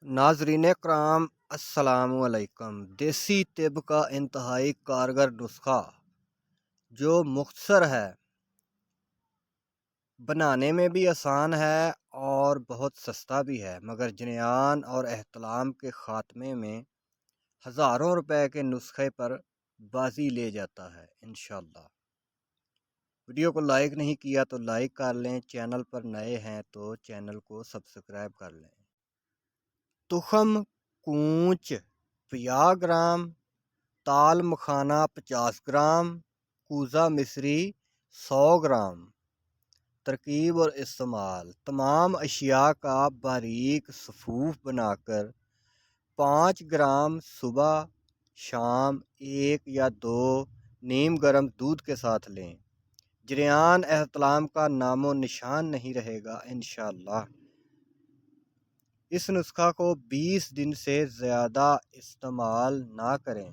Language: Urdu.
ناظرین کرام السلام علیکم۔ دیسی طب کا انتہائی کارگر نسخہ جو مختصر ہے، بنانے میں بھی آسان ہے اور بہت سستا بھی ہے، مگر جنیان اور احتلام کے خاتمے میں ہزاروں روپے کے نسخے پر بازی لے جاتا ہے انشاءاللہ۔ ویڈیو کو لائک نہیں کیا تو لائک کر لیں، چینل پر نئے ہیں تو چینل کو سبسکرائب کر لیں۔ تخم کونچ 50 گرام، تال مکھانا 50 گرام، کوزہ مصری 100 گرام۔ ترکیب اور استعمال: تمام اشیاء کا باریک صفوف بنا کر 5 گرام صبح شام 1 یا 2 نیم گرم دودھ کے ساتھ لیں۔ جریان احتلام کا نام و نشان نہیں رہے گا انشاءاللہ۔ اس نسخہ کو 20 دن سے زیادہ استعمال نہ کریں۔